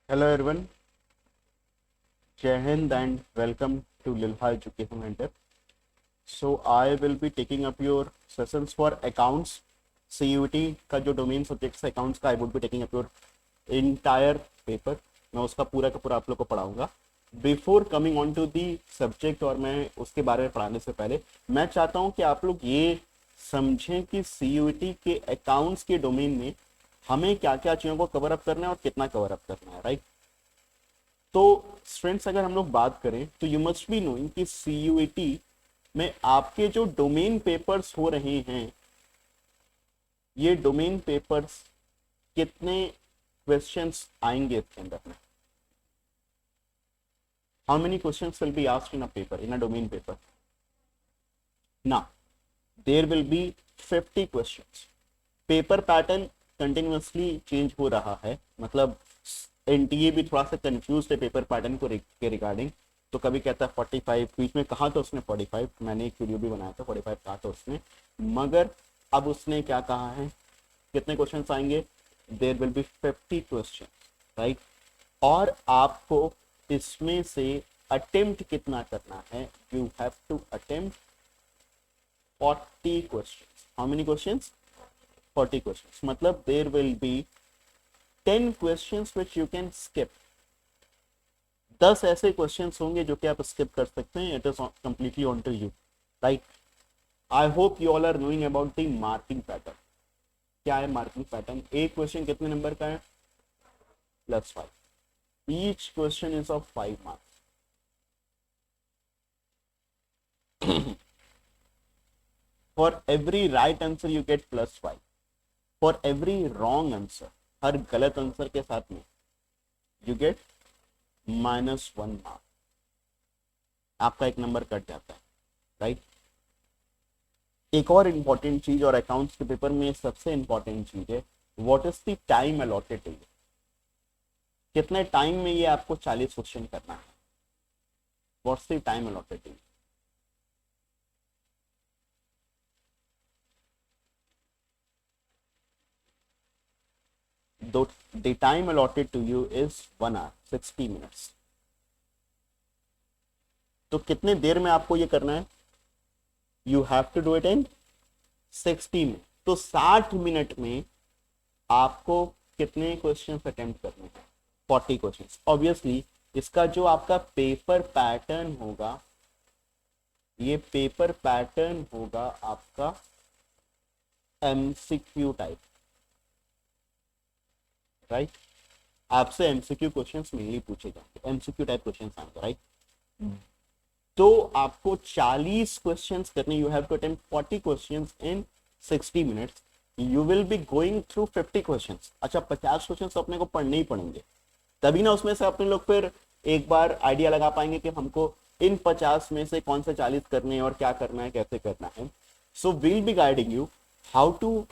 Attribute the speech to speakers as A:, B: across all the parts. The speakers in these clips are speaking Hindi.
A: Hello everyone, Jai Hind and welcome to Lilha Education Center. So I will be taking up your sessions for accounts. CUT का जो डोमेन सब्जेक्ट्स है अकाउंट्स का, I would be taking up your entire paper. मैं उसका पूरा का पूरा आप लोग को पढ़ाऊंगा. Before coming on to the subject और मैं उसके बारे में पढ़ाने से पहले मैं चाहता हूं कि आप लोग ये समझें कि CUT के अकाउंट्स के डोमेन में हमें क्या क्या चीज़ों को कवर अप करना है और कितना कवर अप करना है, राइट. तो स्टूडेंट्स, अगर हम लोग बात करें तो यू मस्ट बी नोइंग कि CUET में आपके जो डोमेन पेपर्स हो रहे हैं, ये डोमेन पेपर्स कितने क्वेश्चंस आएंगे इसके अंदर में. How many questions will be asked in a paper, in a domain paper. ना, there will be 50 questions. Paper pattern continuously change हो रहा है, मतलब एनटीए भी थोड़ा सा कंफ्यूज है पेपर पैटर्न को के रिगार्डिंग. तो कभी कहता है 45, बीच में कहा तो उसने 45, मैंने एक वीडियो भी बनाया था, 45 कहा था उसने. मगर अब उसने क्या कहा है, कितने क्वेश्चन आएंगे, there will be 50 question, right. और आपको इसमें से अटेम्प्ट कितना करना है, you have to attempt 40 question. How many question? 40 question. मतलब there will be 10 questions which you can skip. 10 ऐसे क्वेश्चंस होंगे जो कि आप स्किप कर सकते हैं. It is completely on to you, right. I hope you all are knowing about the marking pattern. क्या है मार्किंग पैटर्न? एक क्वेश्चन कितने नंबर का है? +5. Each question is of 5 marks. For every right answer you get +5. For every wrong answer, हर गलत आंसर के साथ में, यू गेट -1 मार्क. आपका एक नंबर कट जाता है, राइट. एक और इंपॉर्टेंट चीज, और अकाउंट्स के पेपर में सबसे इंपॉर्टेंट चीज है, what is the time allotted to you. कितने टाइम में ये आपको 40 क्वेश्चन करना है. What's the time allotted to you. The time allotted to you is 1 hour 60 minutes. तो कितने देर में आपको ये करना है? You have to do it in 60 minute. तो 60 मिनट में आपको कितने क्वेश्चन अटेम्प्ट करने हैं? 40 क्वेश्चन. ऑब्वियसली इसका जो आपका पेपर पैटर्न होगा, ये पेपर पैटर्न होगा आपका MCQ टाइप, राइट. आपसे MCQ क्वेश्चंस मेनली पूछे जाएंगे, MCQ टाइप क्वेश्चंस आएंगे, राइट. तो आपको 40 क्वेश्चंस करने, you have to attempt 40 questions in 60 minutes. You will be going through 50 questions. अच्छा, 50 क्वेश्चंस तो अपने को पढ़ने ही पड़ेंगे, तभी ना उसमें से अपने लोग फिर एक बार आइडिया लगा पाएंगे कि हमको इन 50 में से कौन से 40 करने हैं और क्या करना है, कैसे करना है. So will be guiding you how to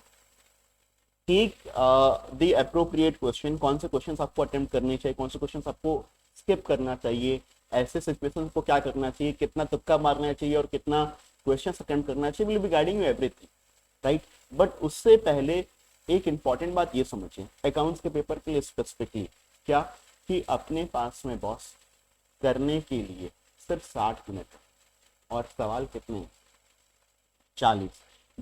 A: take the appropriate question. कौन से क्वेश्चन आपको अटेम्प्ट करने चाहिए, कौन से क्वेश्चन आपको स्किप करना चाहिए, ऐसे सिचुएशन को क्या करना चाहिए, कितना तुक्का मारना चाहिए और कितना क्वेश्चन अटेम्प्ट करना चाहिए. Will be guiding you everything, right. But उससे पहले एक इंपॉर्टेंट बात ये समझिए अकाउंट्स के पेपर के लिए स्पेसिफिकली, क्या कि अपने पास में बॉस करने के लिए सिर्फ 60 मिनट और सवाल कितने? 40.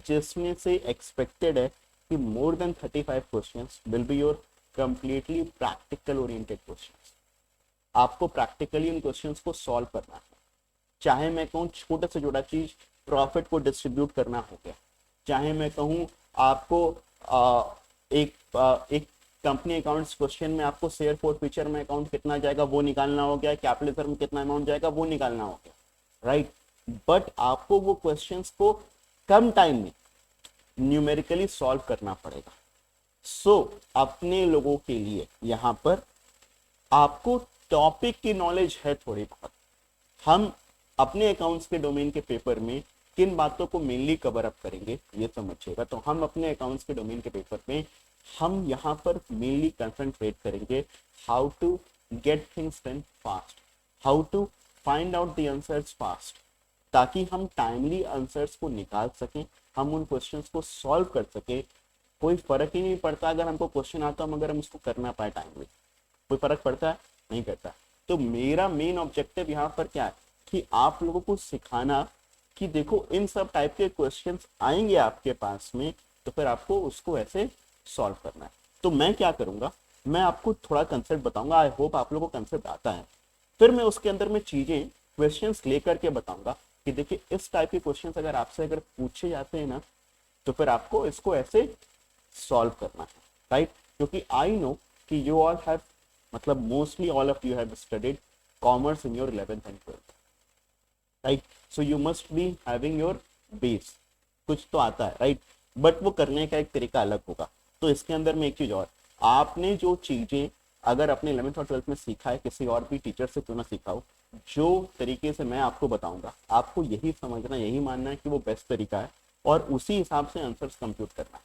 A: जिसमें से एक्सपेक्टेड है कि more than 35 questions will be your completely practical oriented questions. आपको प्रैक्टिकली उन क्वेश्चंस को सॉल्व करना है. चाहे मैं कहूँ छोटे से छोटा चीज प्रॉफिट को डिस्ट्रीब्यूट करना हो गया, चाहे मैं कहूँ आपको एक कंपनी अकाउंट्स क्वेश्चन में आपको शेयर फॉर फ्यूचर में अकाउंट कितना जाएगा वो निकालना हो गया, कैपिटल में कितना अमाउंट जाएगा वो निकालना हो गया, राइट. बट आपको वो क्वेश्चंस को कम टाइम में न्यूमेरिकली सॉल्व करना पड़ेगा. सो अपने लोगों के लिए यहाँ पर आपको टॉपिक की नॉलेज है थोड़ी बहुत. हम अपने अकाउंट्स के डोमेन के पेपर में किन बातों को मेनली कवर अप करेंगे ये समझिएगा. तो हम अपने अकाउंट्स के डोमेन के पेपर में हम यहाँ पर मेनली कंसंट्रेट करेंगे how to get things done fast, how to find out the answers fast, ताकि हम टाइमली आंसर्स को निकाल सकें, हम उन क्वेश्चंस को सॉल्व कर सके. कोई फर्क ही नहीं पड़ता अगर हमको क्वेश्चन आता है मगर हम उसको करना पाए टाइमली, कोई फर्क पड़ता है? नहीं करता। तो मेरा मेन ऑब्जेक्टिव यहाँ पर क्या है कि आप लोगों को सिखाना कि देखो इन सब टाइप के क्वेश्चंस आएंगे आपके पास में, तो फिर आपको उसको ऐसे सॉल्व करना है। तो मैं क्या करूंगा, मैं आपको थोड़ा कंसेप्ट बताऊंगा, आई होप आप लोगों को कंसेप्ट आता है, फिर मैं उसके अंदर में चीजें क्वेश्चंस लेकर के बताऊंगा कि देखिए इस टाइप के क्वेश्चंस अगर आपसे अगर पूछे जाते हैं ना, तो फिर आपको इसको ऐसे सॉल्व करना है, राइट? क्योंकि आई नो कि यू ऑल हैव, मतलब mostly all of you have studied commerce in your 11th and 12th, right? So you must be having your base, कुछ तो आता है, राइट? बट वो करने का एक तरीका अलग होगा। तो इसके अंदर में एक चीज और, आपने जो चीजें अगर अपने 11th और 12th में सीखा है, किसी और भी टीचर से क्यों ना सीखा हो, जो तरीके से मैं आपको बताऊंगा आपको यही समझना, यही मानना है कि वो बेस्ट तरीका है, और उसी हिसाब से आंसर्स कंप्यूट करना है,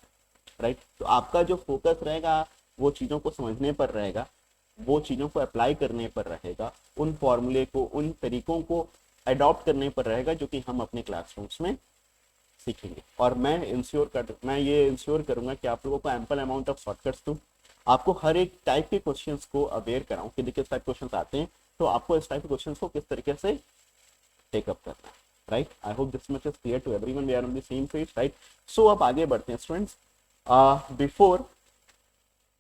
A: राइट? तो आपका जो फोकस रहेगा वो चीज़ों को समझने पर रहेगा, वो चीज़ों को अप्लाई करने पर रहेगा, उन फॉर्मूले को, उन तरीकों को अडॉप्ट करने पर रहेगा जो कि हम अपने क्लासरूम्स में सीखेंगे। और मैं ये इंश्योर करूंगा कि आप लोगों को एम्पल अमाउंट ऑफ शॉर्टकट्स दूं, आपको हर एक टाइप के क्वेश्चंस को अवेयर कराऊं कि देखिए इस टाइप क्वेश्चंस आते हैं, तो आपको इस टाइप के क्वेश्चंस को किस तरीके से टेकअप करना है, right? I hope this much is clear to everyone, we are on the same page, right? So अब आगे बढ़ते हैं students.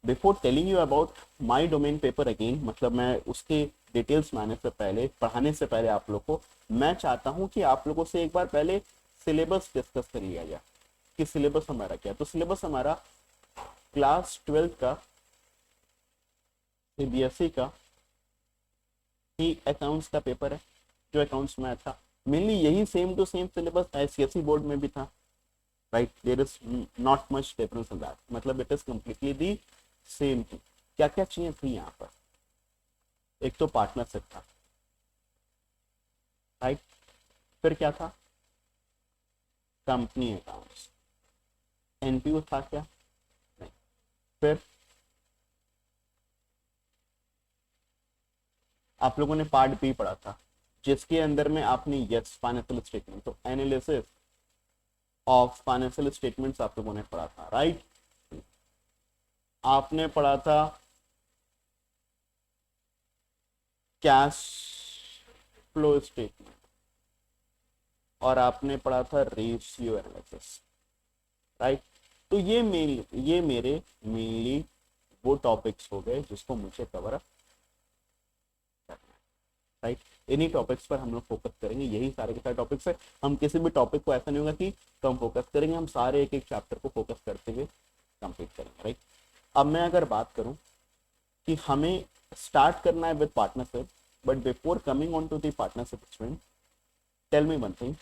A: Before telling you about my domain paper again, मतलब मैं उसके डिटेल्स में आने से पहले, पढ़ाने से पहले आप लोग को मैं चाहता हूं कि आप लोगों से एक बार पहले सिलेबस डिस्कस कर लिया जाए कि सिलेबस हमारा क्या है। तो सिलेबस हमारा क्लास 12 का सीबीएसई का ही अकाउंट्स का पेपर है, जो अकाउंट्स में था मेनली यही same to same syllabus ICSE board में भी था, right? There is not much difference in that, मतलब it is completely the same thing. क्या क्या चीजें थी यहाँ पर? एक तो पार्टनरशिप था, राइट? फिर क्या था? Company accounts. एनपीओ था क्या? नहीं। फिर आप लोगों ने पार्ट बी पढ़ा था, जिसके अंदर में आपने यस फाइनेंशियल स्टेटमेंट, तो एनालिसिस ऑफ फाइनेंशियल स्टेटमेंट्स आप लोगों ने पढ़ा था, राइट? आपने पढ़ा था कैश फ्लो स्टेटमेंट, और आपने पढ़ा था रेशियो एनालिसिस, राइट? तो ये मेरे मेनली वो टॉपिक्स हो गए जिसको मुझे कवर अप करना है, राइट? इन्हीं टॉपिक्स पर हम लोग फोकस करेंगे, यही सारे के सारे टॉपिक्स है। हम किसी भी टॉपिक को ऐसा नहीं होगा कि कम फोकस करेंगे, हम सारे एक एक चैप्टर को फोकस करते हुए कंप्लीट करेंगे, राइट? अब मैं अगर बात करूं कि हमें स्टार्ट करना है with partnership, but before coming on to the partnership student, tell me one thing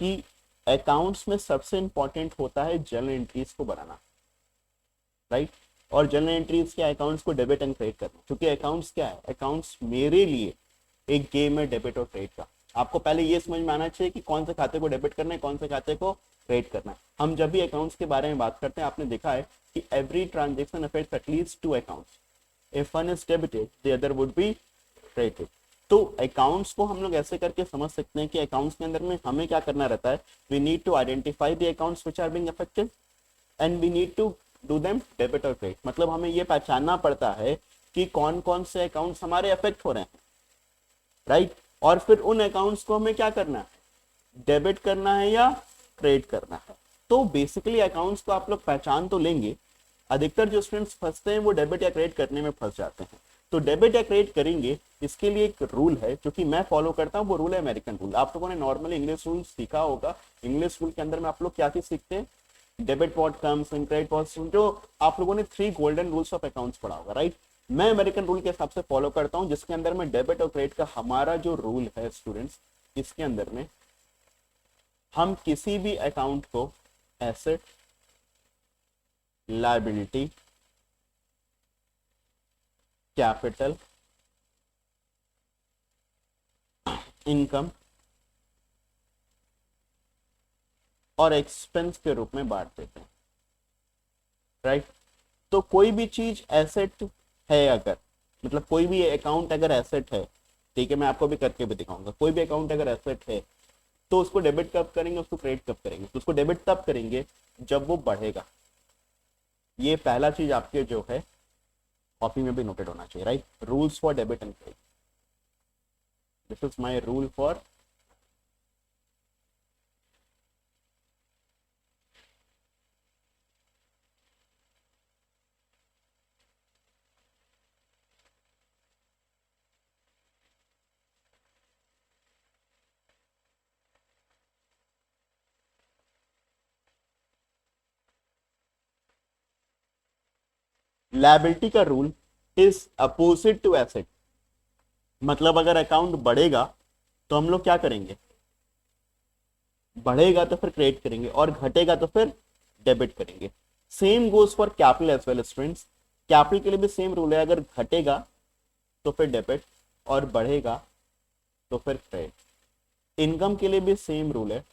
A: कि अकाउंट्स में सबसे इंपॉर्टेंट होता है जर्नल एंट्रीज को बनाना, राइट? और जर्नल एंट्रीज क्या? अकाउंट्स को डेबिट एंड क्रेडिट करना, क्योंकि अकाउंट्स क्या है? अकाउंट्स मेरे लिए एक गेम है डेबिट और क्रेडिट का। आपको पहले ये समझ में आना चाहिए कि कौन से खाते को डेबिट करना है, कौन से खाते को क्रेडिट करना है। हम जब भी अकाउंट्स के बारे में बात करते हैं, आपने देखा है कि every transaction affects at least 2 accounts, if one is debited the other would be credited. तो अकाउंट्स को हम लोग ऐसे करके समझ सकते हैं कि अकाउंट्स के अंदर में हमें क्या करना रहता है, we need to identify the accounts which are being affected and we need to do them debit और क्रेडिट। मतलब हमें ये पहचानना पड़ता है कि कौन कौन से अकाउंट्स हमारे अफेक्ट हो रहे हैं, राइट? और फिर उन अकाउंट्स को हमें क्या करना है, डेबिट करना है या क्रेडिट करना है। तो बेसिकली अकाउंट्स को आप लोग पहचान तो लेंगे, अधिकतर जो स्टूडेंट्स फंसते हैं वो डेबिट या क्रेडिट करने में फंस जाते हैं। तो डेबिट या क्रेडिट करेंगे, इसके लिए एक रूल है जो कि मैं फॉलो करता हूँ, वो रूल है अमेरिकन रूल। आप लोगों ने नॉर्मली इंग्लिश रूल सीखा होगा, इंग्लिश रूल के अंदर में आप लोग क्या चीज सीखते हैं? Debit what comes in, credit what, जो आप लोगों ने 3 गोल्डन रूल्स ऑफ अकाउंट्स पढ़ा होगा, राइट? मैं अमेरिकन रूल के हिसाब से फॉलो करता हूं, जिसके अंदर में डेबिट और क्रेडिट का हमारा जो रूल है स्टूडेंट्स, इसके अंदर में हम किसी भी अकाउंट को एसेट, लायबिलिटी, कैपिटल, इनकम और एक्सपेंस के रूप में बांट देते हैं, राइट? तो कोई भी चीज एसेट है, अगर मतलब कोई भी अकाउंट अगर एसेट है, ठीक है, मैं आपको भी करके भी दिखाऊंगा, कोई भी अकाउंट अगर एसेट है तो उसको डेबिट कब करेंगे, उसको क्रेडिट कब करेंगे? तो उसको डेबिट तब करेंगे जब वो बढ़ेगा। ये पहला चीज आपके जो है कॉपी में भी नोटेड होना चाहिए, right? Rules for debit and credit, this is my rule for liability का rule is opposite to asset. मतलब अगर अकाउंट बढ़ेगा तो हम लोग क्या करेंगे, बढ़ेगा तो फिर क्रेडिट करेंगे और घटेगा तो फिर डेबिट करेंगे। Same goes for capital as well students, capital के लिए भी सेम रूल है, अगर घटेगा तो फिर डेबिट और बढ़ेगा तो फिर क्रेडिट। इनकम के लिए भी सेम रूल है,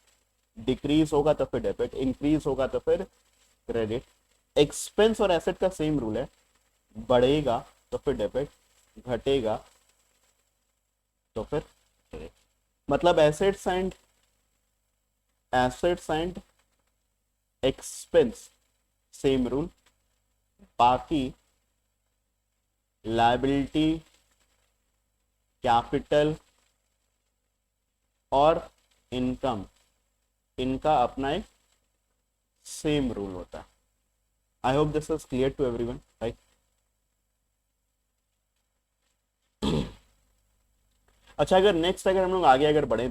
A: डिक्रीज होगा तो फिर डेबिट, इंक्रीज होगा तो फिर क्रेडिट। एक्सपेंस और एसेट का सेम रूल है, बढ़ेगा तो फिर डेबिट, घटेगा तो फिर क्रेडिट। मतलब assets and expense same rule, बाकी लायबिलिटी, कैपिटल और इनकम, इनका अपना एक सेम रूल होता है। I hope this is clear to everyone, right? अच्छा, अगर नेक्स्ट अगर हम लोग आगे अगर बढ़े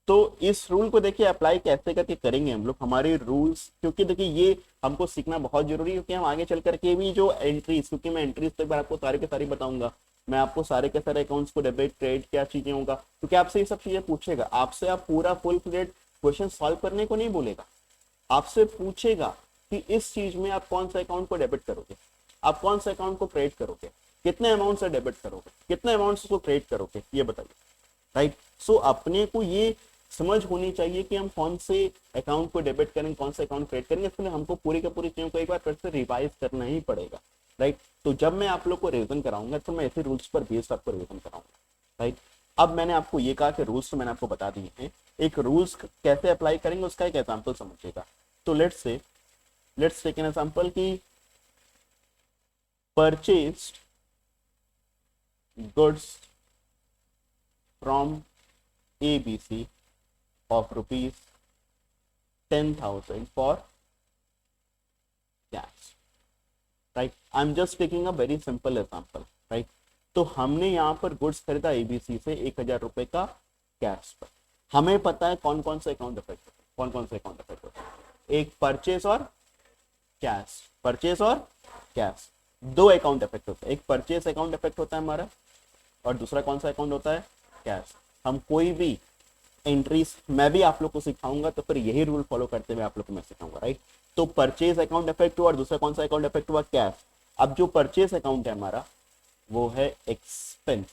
A: तो इस रूल को देखिए अप्लाई कैसे करके करेंगे हम लोग हमारे रूल्स, क्योंकि देखिए ये हमको सीखना बहुत जरूरी है, क्योंकि हम आगे चल करके भी जो एंट्रीज, क्योंकि मैं एंट्रीज तो एक बार आपको सारे के सारे बताऊंगा, मैं आपको सारे के सारे अकाउंट्स को डेबिट क्रेडिट क्या चीजें होगा, क्योंकि आपसे ये सब चीजें पूछेगा, आपसे आप पूरा फुल फ्लेड क्वेश्चन सॉल्व करने को नहीं बोलेगा, आपसे पूछेगा कि इस चीज में आप कौन सा अकाउंट को डेबिट करोगे, आप कौन सा अकाउंट को क्रेडिट करोगे, कितने अमाउंट से डेबिट करोगे, कितने अमाउंट से क्रेडिट करोगे, ये बताइए, राइट? सो अपने को ये समझ होनी चाहिए कि हम कौन से अकाउंट को डेबिट करेंगे, कौन से अकाउंट क्रेडिट करेंगे, इसलिए हमको पूरी का पूरी चीजों को एक बार फिर से रिवाइज करना ही पड़ेगा, राइट? तो जब मैं आप लोग को रिवीजन कराऊंगा तो मैं ऐसे रूल्स पर बेस्ड आपको रिवीजन कराऊंगा, राइट? अब मैंने आपको ये कहा कि रूल्स तो मैंने आपको बता दिए हैं, एक रूल्स कैसे अप्लाई करेंगे उसका एक एग्जाम्पल समझिएगा। तो लेट्स टेक एन एग्जाम्पल की purchased goods from ABC of rupees 10,000 for cash, right? I'm just taking a very simple example, right? तो हमने यहाँ पर गुड्स खरीदा ABC से 1,000 रुपए का कैश पर। हमें पता है कौन कौन से अकाउंट अफेक्ट होते हैं, कौन कौन से अकाउंट अफेक्ट होते हैं, एक परचेज और कैश, परचेज और कैश, दो अकाउंट अफेक्ट होते हैं, एक परचेज अकाउंट अफेक्ट होता है हमारा और दूसरा कौन सा अकाउंट होता है, कैश। हम कोई भी एंट्रीज मैं भी आप लोग को सिखाऊंगा तो फिर यही रूल फॉलो करते हुए आप लोग को मैं सिखाऊंगा, राइट? तो परचेज अकाउंट इफेक्ट हुआ और दूसरा कौन सा अकाउंट इफेक्ट हुआ, कैश। अब जो परचेज अकाउंट है हमारा वो है एक्सपेंस,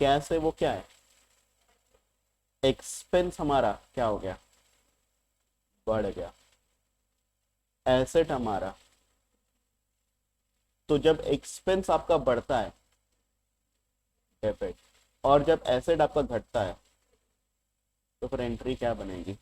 A: कैश है वो क्या है, एक्सपेंस हमारा क्या हो गया, बढ़ गया। एसेट हमारा, तो जब एक्सपेंस आपका बढ़ता है डेबिट और जब एसेट आपका घटता है तो फिर एंट्री क्या बनेगी,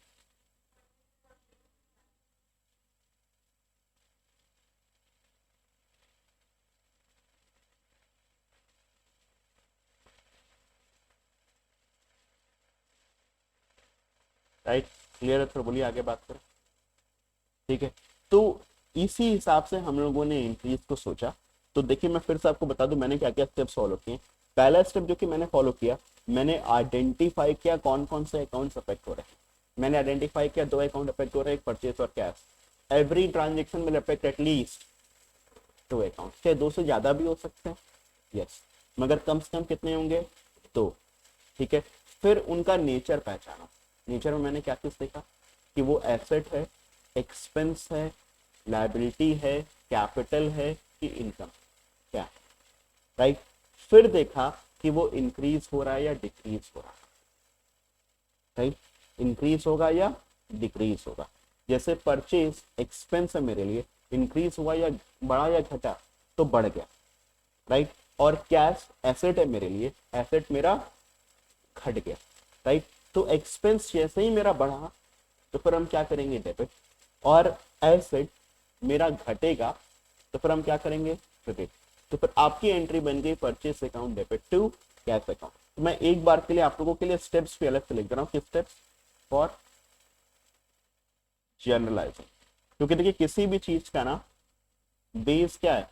A: राइट? क्लियर है? फिर बोलिए आगे बात करें, ठीक है? तो इसी हिसाब से हम लोगों ने एंट्रीज को सोचा। तो देखिए मैं फिर से आपको बता दूं मैंने क्या क्या स्टेप्स फॉलो किए। पहला स्टेप जो कि मैंने फॉलो किया, मैंने आइडेंटिफाई किया कौन कौन से अकाउंट्स अफेक्ट हो रहे हैं। मैंने आइडेंटिफाई किया दो अकाउंट अफेक्ट हो रहे हैं, एक परचेज और cash. Every transaction will affect at least to account, चाहे दो से ज्यादा भी हो सकते हैं, यस, मगर कम से कम कितने होंगे, दो, ठीक है? फिर उनका नेचर पहचाना। नेचर में मैंने क्या चीज देखा कि वो एसेट है, एक्सपेंस है, लायबिलिटी है, कैपिटल है कि इनकम क्या है, राइट? फिर देखा कि वो इंक्रीज हो रहा है या डिक्रीज हो रहा है, राइट? इंक्रीज होगा या डिक्रीज होगा। जैसे परचेज एक्सपेंस है मेरे लिए, इंक्रीज हुआ या बढ़ा या घटा, तो बढ़ गया, राइट? और कैश एसेट है मेरे लिए, एसेट मेरा घट गया, राइट? तो एक्सपेंस जैसे ही मेरा बढ़ा तो फिर हम क्या करेंगे, डेबिट, और एसेट मेरा घटेगा तो फिर हम क्या करेंगे, क्रेडिट। तो फिर आपकी एंट्री बन गई purchase account debit to cash account. तो मैं एक बार के लिए आप लोगों के लिए स्टेप्स भी अलग से लिख दे रहा हूँ कि स्टेप्स फॉर जनरलाइजिंग, क्योंकि देखिए किसी भी चीज का ना बेस क्या है,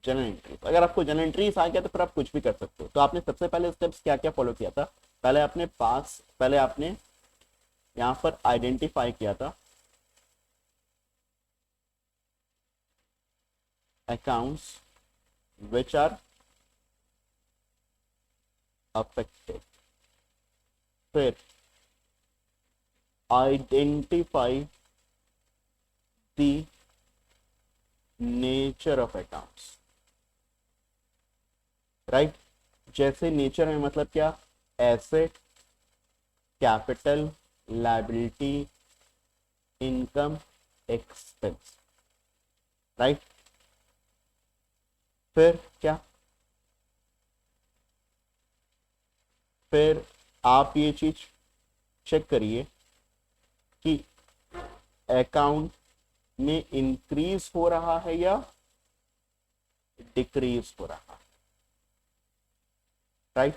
A: जनरल एंट्रीज। अगर आपको जनरल एंट्रीज आ गया तो फिर आप कुछ भी कर सकते हो। तो आपने सबसे पहले स्टेप्स क्या क्या फॉलो किया था, पहले आपने यहां पर आइडेंटिफाई किया था अकाउंट्स विच आर अफेक्टेड, फिर identify the nature of accounts, right. जैसे नेचर में मतलब क्या, asset, capital, liability, income, expense, right. फिर क्या, फिर आप ये चीज चेक करिए कि अकाउंट में इंक्रीज हो रहा है या डिक्रीज हो रहा है, राइट।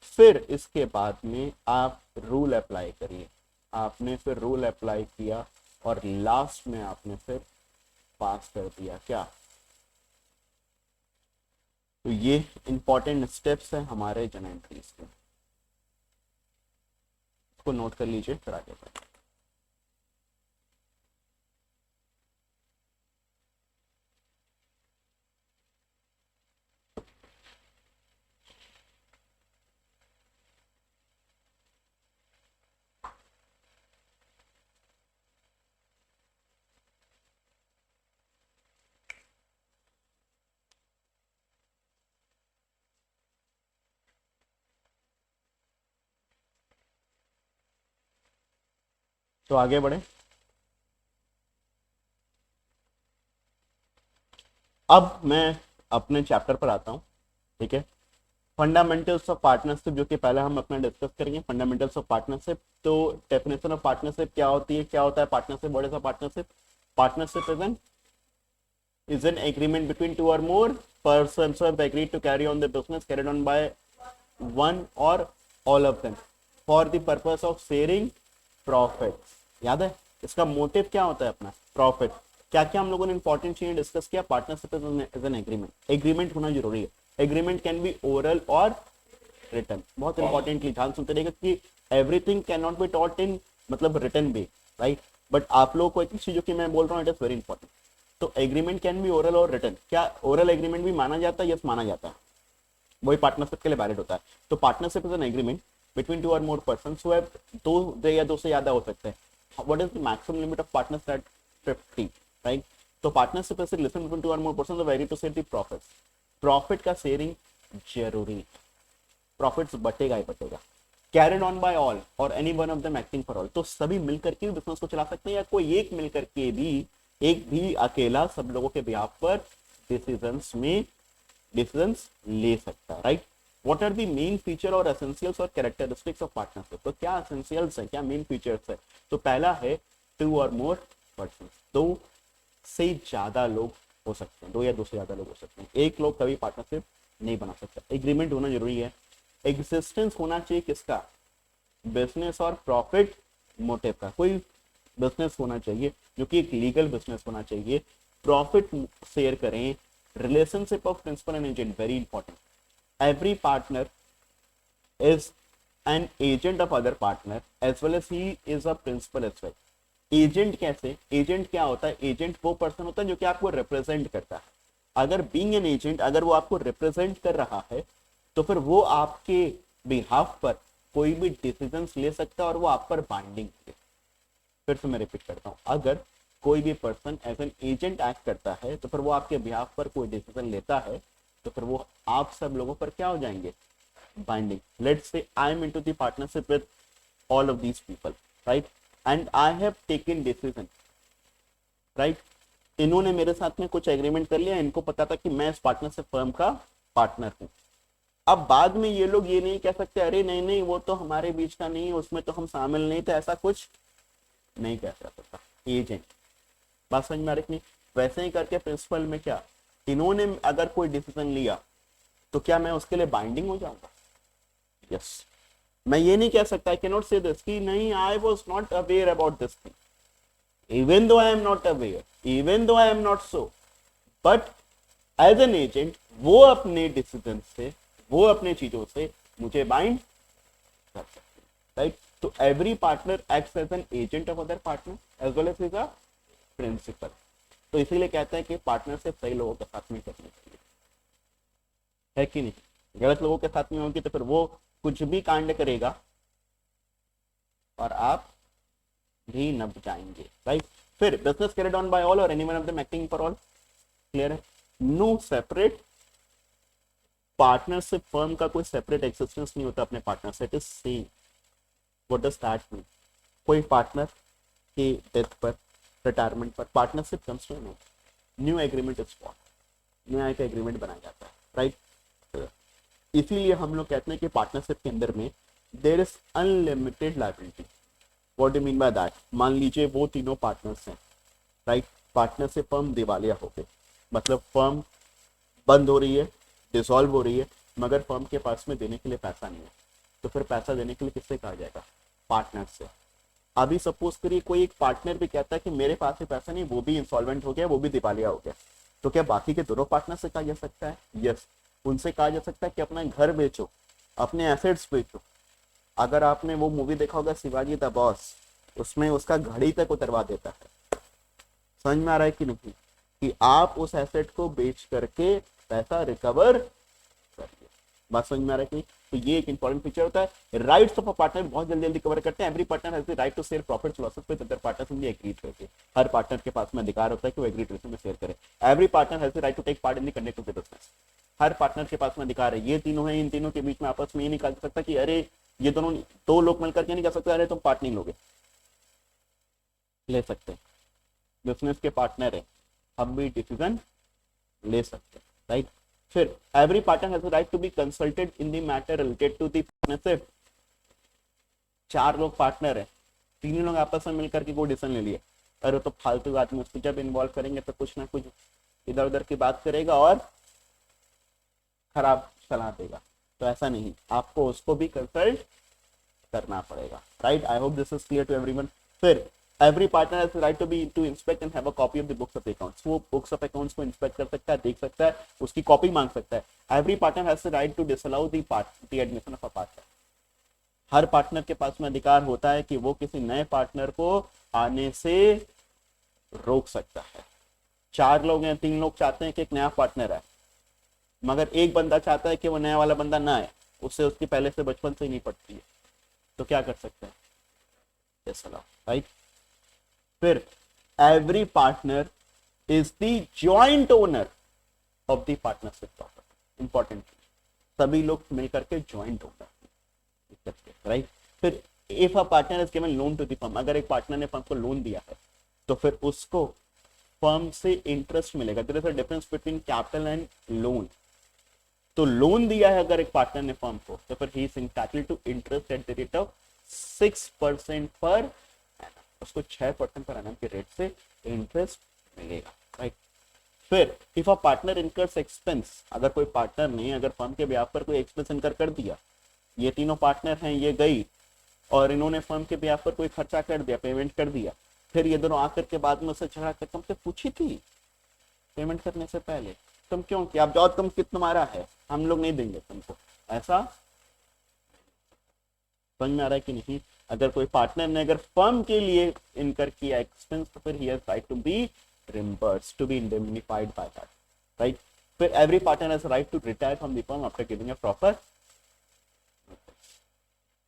A: फिर इसके बाद में आप रूल अप्लाई करिए। आपने फिर रूल अप्लाई किया और लास्ट में आपने फिर पास कर दिया क्या। तो ये इंपॉर्टेंट स्टेप्स है हमारे जनरल एंट्रीज के, इसको नोट कर लीजिए फिर आगे बढ़ें। तो आगे बढ़े। अब मैं अपने चैप्टर पर आता हूं, ठीक है। फंडामेंटल्स ऑफ पार्टनरशिप, जो कि पहले हम अपना डिस्कस करेंगे। फंडामेंटल्स ऑफ पार्टनरशिप, तो डेफिनेशन ऑफ पार्टनरशिप क्या होती है, क्या होता है partnership, what is a partnership. Partnership is an agreement between two or more persons who have agreed to carry on the business carried on by one or all of them for the purpose of sharing profits। याद है इसका मोटिव क्या होता है अपना, प्रॉफिट। क्या क्या हम लोगों ने इंपॉर्टेंट चीजें डिस्कस किया। Partnership is an agreement, agreement होना जरूरी है। एग्रीमेंट कैन बी ओरल और रिटर्न। बहुत इंपॉर्टेंटली ध्यान सुनते रहेगा कि everything can not be taught in मतलब रिटर्न बे, राइट। बट आप लोगों को एक चीज जो कि मैं बोल रहा हूँ इट इज वेरी इंपॉर्टेंट। तो एग्रीमेंट कैन बी ओरल और रिटर्न। क्या ओरल एग्रीमेंट भी माना जाता है, यस माना जाता है, वही पार्टनरशिप के लिए वैलिड होता है। तो partnership is an agreement between two और मोर पर्सन्स हु हैव दो या दो से ज्यादा हो सकते हैं। What is the maximum limit of partners at 50, right. तो partnership is relation between two और more persons who agree to share the profits. Profit का शेयरिंग जरूरी है, प्रॉफिट्स बटेगा ही बटेगा। कैरिड ऑन बाय ऑल और any one of them acting for all, तो सभी मिलकर के बिजनेस को चला सकते हैं या कोई एक मिलकर के भी, एक भी अकेला सब लोगों के बिहाफ पर डिसीजंस ले सकता है, right. What are the main feature और एसेंशियल्स और कैरेक्टरिस्टिक्स ऑफ पार्टनरशिप। तो क्या एसेंशियल्स है, क्या मेन फीचर्स है। तो पहला है टू और मोर पर्सन, दो से ज्यादा लोग हो सकते हैं, दो या दो से ज्यादा लोग हो सकते हैं। एक लोग कभी पार्टनरशिप नहीं बना सकता। एग्रीमेंट होना जरूरी है। एग्जिस्टेंस होना चाहिए किसका, बिजनेस और प्रॉफिट मोटिव का। कोई बिजनेस होना चाहिए जो कि एक लीगल बिजनेस होना चाहिए, प्रॉफिट शेयर करें। Relationship of principal and agent, very important. Every partner is an agent of other partner as well as he is a principal as well. Agent कैसे, एजेंट क्या होता है, एजेंट वो पर्सन होता है जो कि आपको रिप्रेजेंट करता है। अगर बीइंग एन एजेंट, अगर वो आपको रिप्रेजेंट कर रहा है तो फिर वो आपके बिहाफ पर कोई भी डिसीजंस ले सकता है और वो आप पर बाइंडिंग है। फिर से मैं रिपीट करता हूं, अगर कोई भी person as an agent act करता है तो फिर वो आपके बिहाफ पर कोई डिसीजन लेता है तो फिर वो आप सब लोगों पर क्या हो जाएंगे, binding. Let's say I am into the partnership with all of these people, right, and I have taken decision, right. इन्होंने मेरे साथ में कुछ एग्रीमेंट कर लिया, इनको पता था कि मैं इस पार्टनरशिप फर्म का पार्टनर हूं। अब बाद में ये लोग ये नहीं कह सकते अरे नहीं नहीं वो तो हमारे बीच का नहीं, उसमें तो हम शामिल नहीं थे, ऐसा कुछ नहीं कह सकता एजेंट। बात समझ में आ रही नहीं। वैसे ही करके प्रिंसिपल में क्या इन्होंने अगर कोई डिसीजन लिया तो क्या मैं उसके लिए बाइंडिंग हो जाऊंगा? यस। मैं ये नहीं कह सकता, I can not say this कि नहीं, I was not aware about this thing, even though I am not aware, even though I am not so, but as an agent वो अपने डिसीजन से, वो अपने चीजों से मुझे बाइंड कर सकते हैं, राइट? तो every partner acts as an agent of other partner as well as is a principal. तो इसीलिए कहते हैं कि पार्टनरशिप सही लोगों के साथ में करनी चाहिए, है कि नहीं? गलत लोगों के साथ में होगी तो फिर वो कुछ भी कांड करेगा और आप भी नब जाएंगे, राइट? फिर business carried on by all और anyone of them acting for all, clear है? नो सेपरेट पार्टनरशिप, फर्म का कोई सेपरेट एक्सिस्टेंस नहीं होता अपने पार्टनर से, it is same. What does that mean? कोई पार्टनर की डेथ पर, रिटायरमेंट पर partnership comes to an end, new agreement is form, नया एक एग्रीमेंट बनाया जाता है, राइट? इसीलिए हम लोग कहते हैं कि पार्टनरशिप के अंदर में there is unlimited liability. What do mean by that? मान लीजिए वो तीनों पार्टनर्स हैं, राइट? पार्टनरशिप फर्म दिवालिया हो गई, मतलब फर्म बंद हो रही है, डिसॉल्व हो रही है, मगर फर्म के पास में देने के लिए पैसा नहीं है, तो फिर पैसा देने के लिए किससे कहा जाएगा? पार्टनर से। अभी सपोज करिए कोई एक पार्टनर भी कहता है कि मेरे पास में पैसा नहीं, वो भी इंसॉल्वेंट हो गया, वो भी दिवालिया हो गया, तो क्या बाकी के दोनों पार्टनर से कहा जा सकता है? यस, उनसे कहा जा सकता है कि अपना घर बेचो, अपने एसेट्स बेचो। अगर आपने वो मूवी देखा होगा शिवाजी द बॉस, उसमें उसका घड़ी तक उतरवा देता है। समझ में आ रहा है कि नहीं? कि आप उस एसेट को बेच करके पैसा रिकवर करिए। बात समझ में आ रहा है कि? तो ये एक इंपॉर्टेंट फीचर होता है। राइट्स ऑफ अ पार्टनर बहुत जल्दी जल्दी कवर करते हैं। Every partner has the right to share profits losses with other partners in the agreed करके। हर पार्टनर के पास में अधिकार होता है कि वो एग्रीड रेशियो में शेयर करे। Every partner has the right to take part in the conduct of the business. हर पार्टनर के पास में अधिकार है। ये तीनों हैं, इन तीनों के बीच में आपस में ये नहीं कहा जा सकता कि अरे ये दोनों, दो लोग मिलकर के नहीं कह सकते अरे तुम पार्ट नहीं लोगे, ले सकते हैं। बिजनेस के पार्टनर है, हम भी डिसीजन ले सकते हैं, राइट? फिर every partner has the right to be consulted in the matter related to the partnership. चार लोग पार्टनर है, तीनों लोग आपस में मिलकर के कोई डिसीजन ले लिए, अरे तो फालतू बात में उसको जब इन्वॉल्व करेंगे तो कुछ ना कुछ इधर उधर की बात करेगा और खराब सलाह देगा। तो ऐसा नहीं, आपको उसको भी कंसल्ट करना पड़ेगा, right? I hope this is clear to everyone. फिर every partner has right to be to inspect and have a copy of the books of accounts. वो बुक्स ऑफ अकाउंट्स को इंस्पेक्ट कर सकता है, देख सकता है, उसकी कॉपी मांग सकता है। Every partner has the right to disallow the admission of a partner. हर पार्टनर के पास में अधिकार होता है कि वो किसी नए पार्टनर को आने से रोक सकता है। चार लोग हैं, तीन लोग चाहते हैं कि एक नया पार्टनर आए, मगर एक बंदा चाहता है कि वो नया वाला बंदा ना आए, उससे उसकी पहले से बचपन से ही नहीं पड़ती है, तो क्या कर सकते हैं? Disallow, right? फिर every partner is the joint owner of the partnership property. Important, सभी लोग मिलकर के जॉइंट ओनर, राइट? फिर if a partner is given loan to the firm, अगर एक पार्टनर ने फर्म को लोन दिया है तो फिर उसको फर्म से इंटरेस्ट मिलेगा। There is a difference between capital and loan. तो लोन दिया है अगर एक पार्टनर ने फर्म को, तो फिर he is entitled to interest at the rate of 6% per annum. उसको 6% पर एनम के रेट से इंटरेस्ट मिलेगा, राइट? फिर if a partner incurs expense, अगर कोई पार्टनर ने अगर फर्म के ब्याह पर कोई एक्सपेंस इनकर कर दिया, ये तीनों पार्टनर हैं, ये गई और इन्होंने फर्म के ब्याह पर कोई खर्चा कर दिया, पेमेंट कर दिया, फिर ये दोनों आकर के बाद में उससे झगड़ा कर, तुमसे पूछी थी पेमेंट करने से पहले, तुम क्यों कि आप जाओ, तुम कितना तुम्हारा है, हम लोग नहीं देंगे तुमको, ऐसा समझ में आ रहा है कि नहीं? अगर कोई पार्टनर ने अगर फर्म के लिए इनकर किया एक्सपेंस, तो फिर he has right to be reimbursed, to be indemnified by that, right? फिर every partner has right to retire from the firm after giving a proper.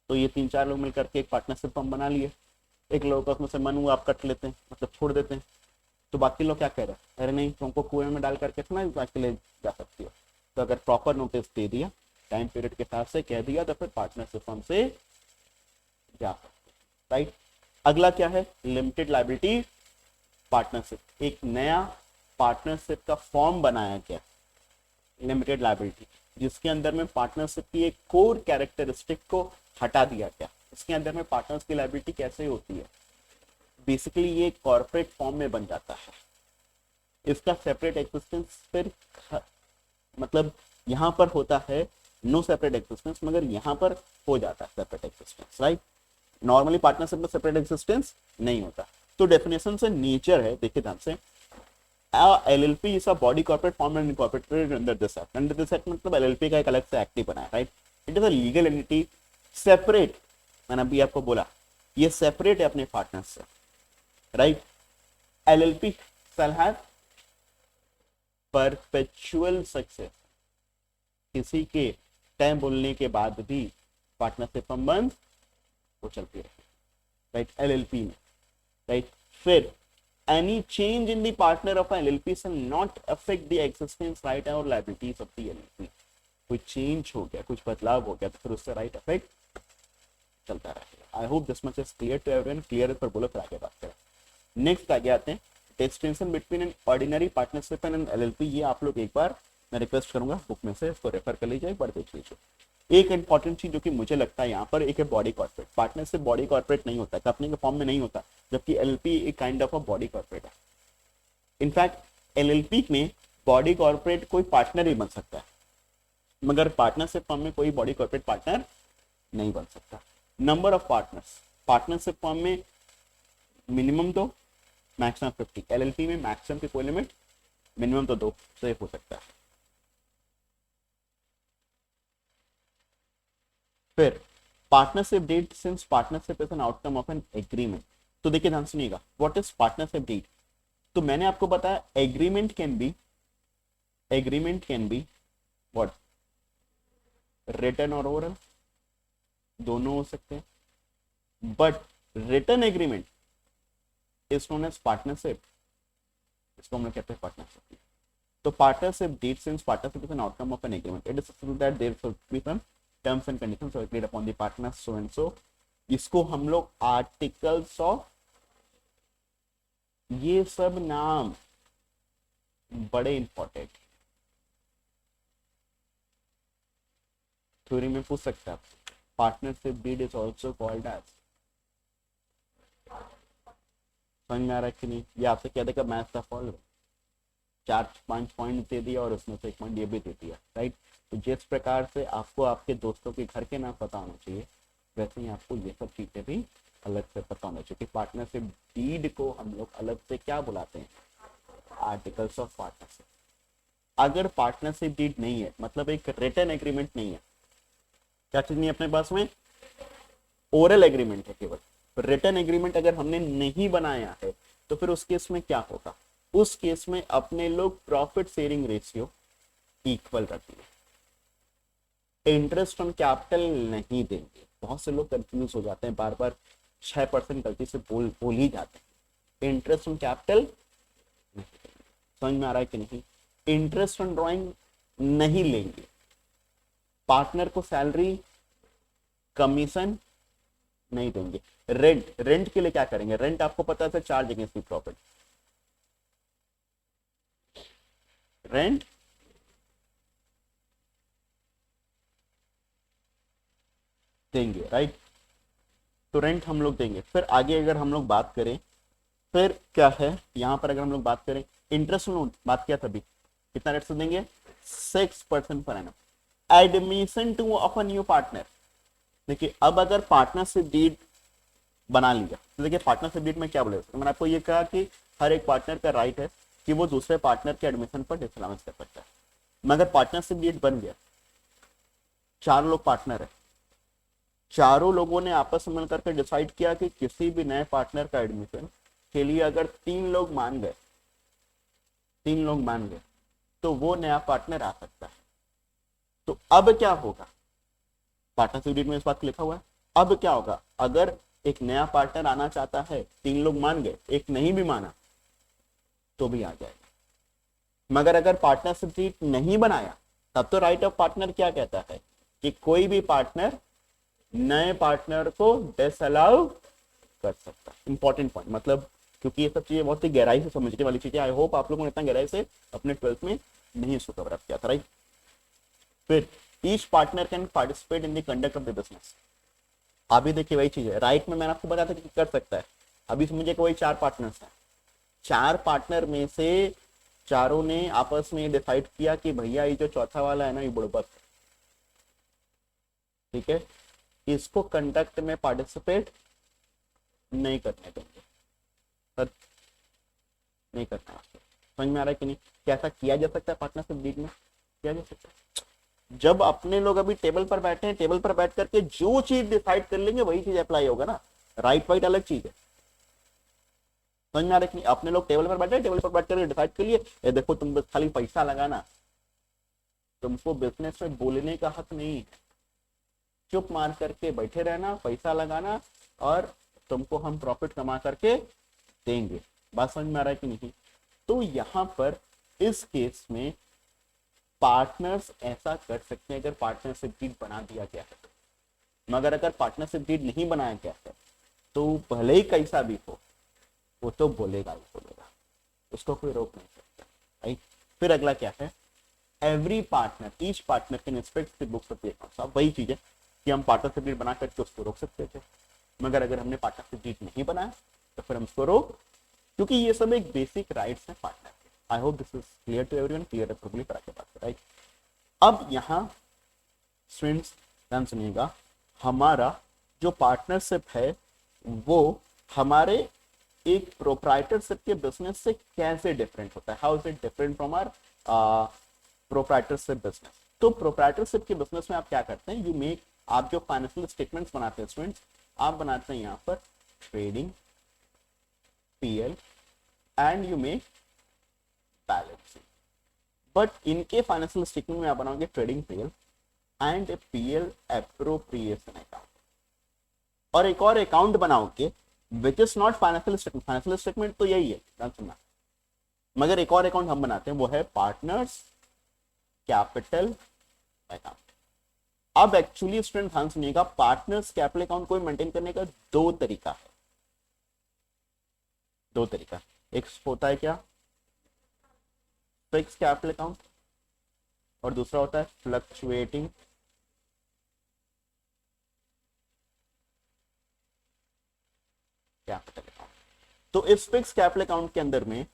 A: तो ये तीन चार लोग मिलकर के एक पार्टनरशिप फर्म बना लिए, एक लोगों का उसमें से मन हुआ आप कट लेते हैं, मतलब छोड़ देते हैं, तो बाकी लोग क्या कह रहे हैं, अरे नहीं तुमको कुएं में डाल करके थोड़ा के लिए जा सकती हो। तो अगर प्रॉपर नोटिस दे दिया, टाइम पीरियड के हिसाब से कह दिया, तो फिर पार्टनरशिप फर्म से जा सकते, राइट? अगला क्या है? Limited liability partnership. एक नया पार्टनरशिप का फॉर्म बनाया गया, लिमिटेड लायबिलिटी, जिसके अंदर में पार्टनरशिप की एक कोर कैरेक्टरिस्टिक को हटा दिया गया। इसके अंदर में पार्टनर्स की लायबिलिटी कैसे होती है? बेसिकली ये कॉर्पोरेट फॉर्म में बन जाता है, इसका सेपरेट एक्सिस्टेंस फिर मतलब यहाँ पर होता है नो सेपरेट एक्सिस्टेंस, मगर यहाँ पर हो जाता है separate existence, right. Normally partnership में सेपरेट एक्सिस्टेंस नहीं होता। तो डेफिनेशन से नेचर है, देखिए ध्यान से, LLP is a body corporate formed and incorporated under this act. Under this act मतलब LLP का एक अलग से एक्ट ही बना है, right. It is a legal entity separate, मैंने अभी आपको बोला ये सेपरेट है अपने पार्टनर से, right. LLP shall have perpetual success, किसी के टाइम बोलने के बाद भी पार्टनरशिप संबंध वो चलती रहे, राइट। LLP में, राइट। फिर any change in the partner of an LLP shall not affect the existence right or liabilities of the LLP। कोई चेंज हो गया, कुछ बदलाव हो गया तो फिर उससे राइट अफेक्ट चलता रहेगा। I hope this much is clear to everyone. Clear पर बोलो फिर आगे बात करें। नेक्स्ट आगे आते हैं, distinction between an ordinary partnership and an LLP। ये आप लोग एक बार मैं रिक्वेस्ट करूंगा बुक में से इसको रेफर कर लीजिए, एक बार देख लीजिए। एक इंपॉर्टेंट चीज जो कि मुझे लगता है यहाँ पर, एक है body corporate. Partnership body corporate नहीं होता, कंपनी के फॉर्म में नहीं होता, जबकि LLP एक kind of a body corporate है। इनफैक्ट LLP में बॉडी कॉर्पोरेट कोई पार्टनर ही बन सकता है, मगर पार्टनरशिप फॉर्म में कोई बॉडी कॉर्पोरेट पार्टनर नहीं बन सकता। Number of partners, partnership form में मिनिमम 2, मैक्सिमम 50। LLP में मैक्सिमम की कोई लिमिट, मिनिमम तो 2 से हो सकता है। फिर partnership deed, since partnership is an outcome of an agreement. तो देखिए ध्यान सुनिएगा, व्हाट इज पार्टनरशिप डीड। तो मैंने आपको बताया agreement can be what, written और ओरल, दोनों हो सकते हैं, but written agreement is known as partnership, इसको हम लोग कहते हैं पार्टनरशिप। तो partnership deed, since partnership is an outcome of an agreement, it is that there should be some terms and conditions agreed upon the partners so and so. इसको हम लोग आर्टिकल्स ऑफ, ये सब नाम बड़े इंपॉर्टेंट, थ्योरी में पूछ सकता है। Partnership deed is also called as, समझ में आ रहा है कि नहीं। ये आपसे क्या देखा, मैथ का फॉलो 4-5 पॉइंट दे दिया और उसमें से 1 पॉइंट ये भी दे दिया, राइट। तो जिस प्रकार से आपको आपके दोस्तों के घर के नाम पता होना चाहिए, वैसे ही आपको ये सब चीजें भी अलग से पता होना चाहिए। पार्टनरशिप डीड को हम लोग अलग से क्या बुलाते हैं, आर्टिकल्स ऑफ पार्टनरशिप। अगर पार्टनरशिप डीड नहीं है, मतलब एक रिटन एग्रीमेंट नहीं है, क्या चीज नहीं है अपने पास में, ओरल एग्रीमेंट है केवल, रिटन एग्रीमेंट अगर हमने नहीं बनाया है, तो फिर उस केस में क्या होगा, उस केस में अपने लोग प्रॉफिट शेयरिंग रेशियो इक्वल रखते हैं, इंटरेस्ट ऑन कैपिटल नहीं देंगे। बहुत से लोग कंफ्यूज हो जाते हैं, बार बार 6% गलती से बोल ही जाते हैं। इंटरेस्ट ऑन कैपिटल नहीं देंगे, समझ में आ रहा है कि नहीं। इंटरेस्ट ऑन ड्रॉइंग नहीं लेंगे, पार्टनर को सैलरी कमीशन नहीं देंगे। रेंट के लिए क्या करेंगे, रेंट आपको पता है charge against the profit, rent देंगे, राइट। तो रेंट हम लोग देंगे। फिर आगे अगर हम लोग बात करें, फिर क्या है यहाँ पर, अगर हम लोग बात करें इंटरेस्ट लोन, बात किया तभी, कितना रेट से देंगे, 6% per annum. Admission two of a new partner, देखिए अब अगर पार्टनरशिप डीड बना लिया, तो देखिए पार्टनरशिप डीड में क्या बोले, तो मैंने आपको ये कहा कि हर एक पार्टनर का राइट है कि वो दूसरे पार्टनर के एडमिशन पर डिसअलाउंस कर सकता है। मगर पार्टनरशिप डीड बन गया, 4 लोग पार्टनर है, चारों लोगों ने आपस में मिलकर के डिसाइड किया कि किसी भी नए पार्टनर का एडमिशन के लिए अगर 3 लोग मान गए, तो वो नया पार्टनर आ सकता है। तो अब क्या होगा, पार्टनरशिप डीड में इस बात को लिखा हुआ है, अब क्या होगा, अगर एक नया पार्टनर आना चाहता है, 3 लोग मान गए, एक नहीं भी माना तो भी आ जाएगा। मगर अगर पार्टनरशिप डीड नहीं बनाया, तब तो राइट ऑफ पार्टनर क्या कहता है कि कोई भी पार्टनर नए पार्टनर को डिसअलाउ कर सकता है। इंपॉर्टेंट पॉइंट, मतलब क्योंकि ये सब चीजें बहुत ही गहराई से समझने वाली चीजें, आई होप आप लोगों ने इतना गहराई से अपने 12th में नहीं इसको कवर अप किया था, राइट। फिर each partner can participate in the conduct of the business. अभी देखिए वही चीज है, राइट में मैंने आपको बताया था कि कर सकता है। अभी समझिए कि वही 4 पार्टनर्स हैं, 4 पार्टनर में से चारों ने आपस में डिसाइड किया कि भैया ये जो चौथा वाला है ना, ये बुड़बक है, ठीक है, इसको कंडक्ट में पार्टिसिपेट नहीं करने देंगे, सर नहीं करना है। समझ में आ रहा है कि नहीं? कैसा किया जा सकता है पार्टनरशिप डीड में? किया जा सकता है जब अपने लोग अभी टेबल पर बैठे हैं, टेबल पर बैठ करके जो चीज डिसाइड कर लेंगे वही चीज अप्लाई होगा ना। राइट वाइट अलग चीज है। समझ में आ रहा है कि नहीं? अपने लोग टेबल पर बैठे, टेबल पर बैठ करके डिसाइड कर लिए, ये देखो तुम बस खाली पैसा लगाना, तुमको बिजनेस में बोलने का हक नहीं है, चुप मार करके बैठे रहना, पैसा लगाना, और तुमको हम प्रॉफिट कमा करके देंगे। बात समझ में आ रहा है कि नहीं? तो यहाँ पर इस केस में पार्टनर्स ऐसा कर सकते हैं अगर पार्टनरशिप डीड बना दिया गया है, मगर अगर पार्टनरशिप डीड नहीं बनाया गया है तो भले ही कैसा भी हो वो तो बोलेगा ही बोलेगा, उसको कोई रोक नहीं सकता, राइट? फिर अगला क्या है? Every partner, each partner can inspect the books of the accounts. अब वही चीज है कि हम पार्टनरशिप डीड बना करके उसको रोक सकते थे, मगर अगर हमने पार्टनरशिप डीड नहीं बनाया तो फिर हम उसको रोक, क्योंकि ये सब एक बेसिक राइट्स है पार्टनर के। I hope this is clear to everyone, clear है प्रोबब्ली पर आगे बात करें, राइट? अब यहाँ स्टूडेंट्स ध्यान सुनिएगा, हमारा जो पार्टनरशिप है वो हमारे एक प्रोप्राइटरशिप के बिजनेस से कैसे डिफरेंट होता है, how is it different from our proprietorship business? तो प्रोप्राइटरशिप के बिजनेस में आप क्या करते हैं, यू मेक, आप जो फाइनेंशियल स्टेटमेंट्स बनाते हैं स्टूडेंट्स, आप बनाते हैं यहाँ पर trading PL and you make balance sheet. But इनके फाइनेंशियल स्टेटमेंट में आप बनाओगे trading PL and A PL appropriation account, और एक और अकाउंट बनाओगे which is not financial statement. Financial statement तो यही है, ध्यान सुनना, मगर एक और अकाउंट हम बनाते हैं, वो है पार्टनर्स कैपिटल अकाउंट। अब एक्चुअली स्टूडेंट ध्यान सुनिएगा, पार्टनर्स कैपिटल अकाउंट को मेंटेन करने का दो तरीका है, दो तरीका। एक होता है क्या, फिक्स कैपिटल अकाउंट, और दूसरा होता है फ्लक्चुएटिंग कैपिटल अकाउंट। तो इस फिक्स कैपिटल अकाउंट के अंदर में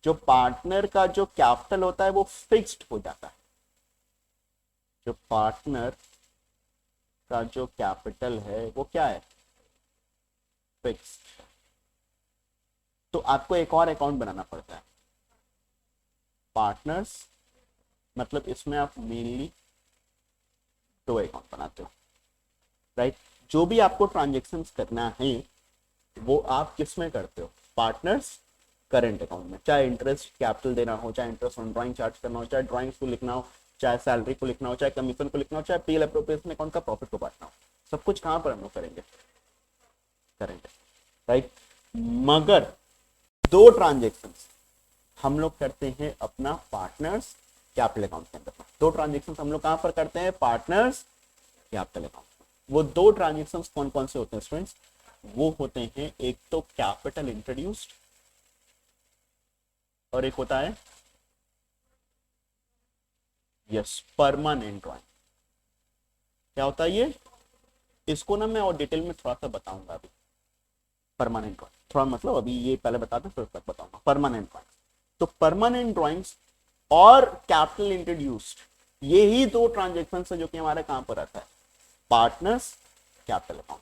A: जो पार्टनर का जो कैपिटल होता है वो फिक्स्ड हो जाता है, जो पार्टनर का जो कैपिटल है वो क्या है, फिक्स्ड। तो आपको एक और अकाउंट बनाना पड़ता है, पार्टनर्स, मतलब इसमें आप मेनली दो अकाउंट बनाते हो, राइट? जो भी आपको ट्रांजेक्शन्स करना है वो आप किस में करते हो, पार्टनर्स करंट अकाउंट में, चाहे इंटरेस्ट कैपिटल देना हो, चाहे इंटरेस्ट ऑन ड्राइंग चार्ज करना हो, चाहे ड्राइंग्स को लिखना हो, चाहे सैलरी को लिखना हो, चाहे कमीशन को लिखना हो, चाहे पीएल एप्रोप्रिएशन अकाउंट का प्रॉफिट को बांटना हो, सब कुछ कहां पर हम लोग करेंगे, करंट, राइट? मगर दो ट्रांजेक्शन्स हम लोग करते हैं अपना पार्टनर्स कैपिटल अकाउंट के अंदर। दो ट्रांजेक्शन्स हम लोग कहां पर करते हैं, पार्टनर्स कैपिटल अकाउंट। वो दो ट्रांजेक्शन्स कौन कौन से होते हैं स्टूडेंट्स? वो होते हैं एक तो कैपिटल इंट्रोड्यूस्ड और एक होता है यस परमानेंट ड्रॉइंग। क्या होता है ये, इसको ना मैं और डिटेल में थोड़ा सा बताऊंगा अभी। परमानेंट ड्रॉइंग थोड़ा मतलब अभी ये पहले बता दूं फिर तक बताऊंगा परमानेंट ड्रॉइंग। तो परमानेंट ड्रॉइंग्स और कैपिटल इंट्रोड्यूस्ड, ये ही दो ट्रांजेक्शन है जो कि हमारे कहां पर आता है, पार्टनर्स कैपिटल अकाउंट,